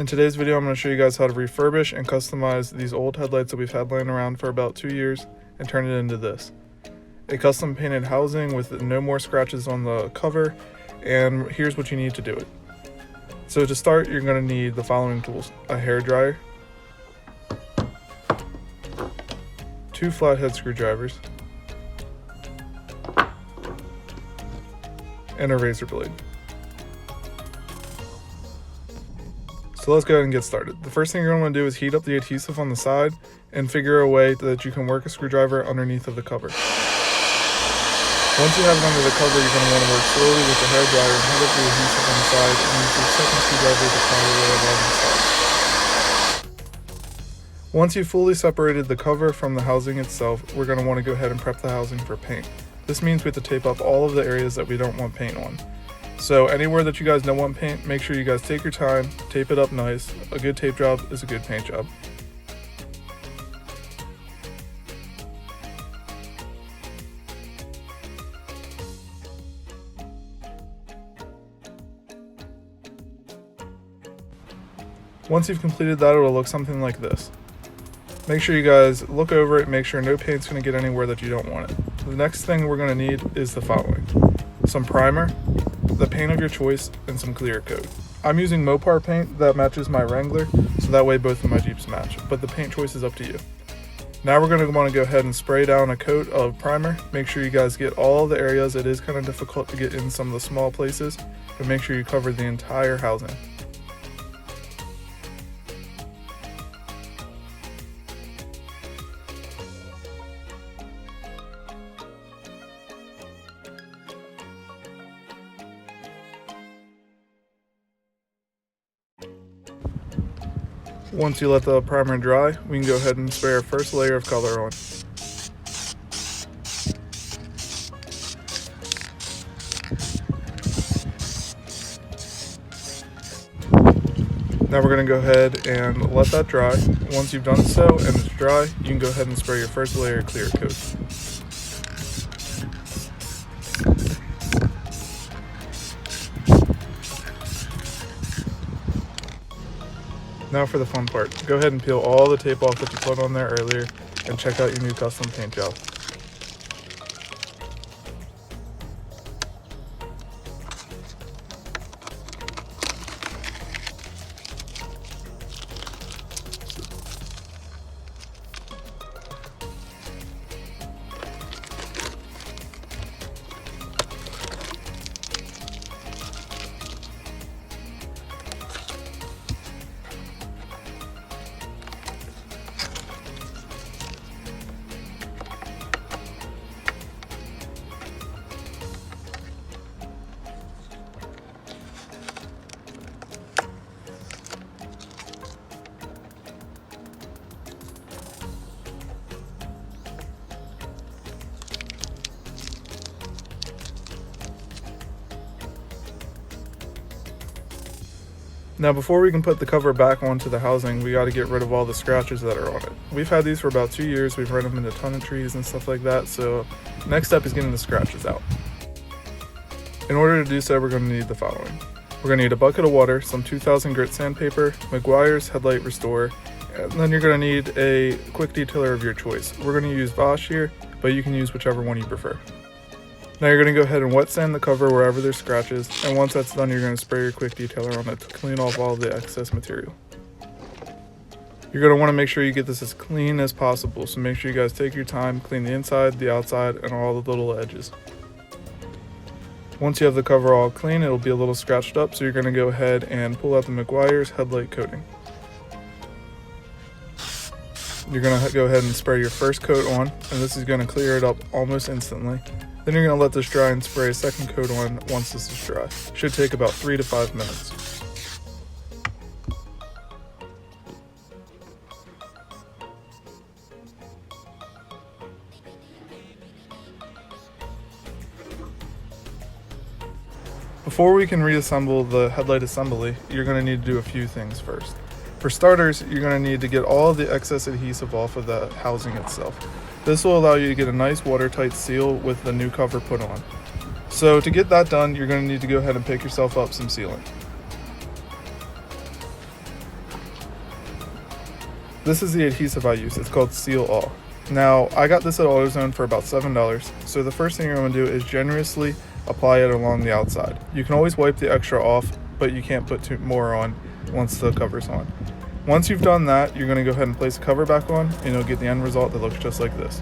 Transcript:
In today's video, I'm going to show you guys how to refurbish and customize these old headlights that we've had laying around for about 2 years and turn it into this. A custom painted housing with no more scratches on the cover, and here's what you need to do it. So to start, you're going to need the following tools: a hairdryer, 2 flathead screwdrivers, and a razor blade. So let's go ahead and get started. The first thing you're going to want to do is heat up the adhesive on the side and figure a way that you can work a screwdriver underneath of the cover. Once you have it under the cover, you're going to want to work slowly with the hairdryer and heat up the adhesive on the side and use your second screwdriver to pry away along the side. Once you've fully separated the cover from the housing itself, we're going to want to go ahead and prep the housing for paint. This means we have to tape up all of the areas that we don't want paint on. So anywhere that you guys don't want paint, make sure you guys take your time, tape it up nice. A good tape job is a good paint job. Once you've completed that, it'll look something like this. Make sure you guys look over it, make sure no paint's going to get anywhere that you don't want it. The next thing we're going to need is the following: some primer, the paint of your choice, and some clear coat. I'm using Mopar paint that matches my Wrangler, so that way both of my Jeeps match, but the paint choice is up to you. Now we're going to want to go ahead and spray down a coat of primer. Make sure you guys get all the areas. It is kind of difficult to get in some of the small places, but make sure you cover the entire housing. Once you let the primer dry, we can go ahead and spray our first layer of color on. Now we're going to go ahead and let that dry. Once you've done so and it's dry, you can go ahead and spray your first layer of clear coat. Now for the fun part. Go ahead and peel all the tape off that you put on there earlier and check out your new custom paint job. Now before we can put the cover back onto the housing, we got to get rid of all the scratches that are on it. We've had these for about 2 years. We've run them into a ton of trees and stuff like that. So next step is getting the scratches out. In order to do so, we're going to need the following. We're going to need a bucket of water, some 2000 grit sandpaper, Meguiar's Headlight Restorer, and then you're going to need a quick detailer of your choice. We're going to use Bosch here, but you can use whichever one you prefer. Now you're going to go ahead and wet sand the cover wherever there's scratches, and once that's done, you're going to spray your quick detailer on it to clean off all the excess material. You're going to want to make sure you get this as clean as possible, so make sure you guys take your time, clean the inside, the outside, and all the little edges. Once you have the cover all clean, it'll be a little scratched up, so you're going to go ahead and pull out the Meguiar's Headlight Coating. You're going to go ahead and spray your first coat on, and this is going to clear it up almost instantly. Then you're going to let this dry and spray a second coat on once this is dry. Should take about 3 to 5 minutes. Before we can reassemble the headlight assembly, you're going to need to do a few things first. For starters, you're going to need to get all the excess adhesive off of the housing itself. This will allow you to get a nice watertight seal with the new cover put on. So to get that done, you're going to need to go ahead and pick yourself up some sealant. This is the adhesive I use. It's called Seal All. Now, I got this at AutoZone for about $7, so the first thing you're going to do is generously apply it along the outside. You can always wipe the extra off, but you can't put more on once the cover's on. Once you've done that, you're going to go ahead and place the cover back on, and you'll get the end result that looks just like this.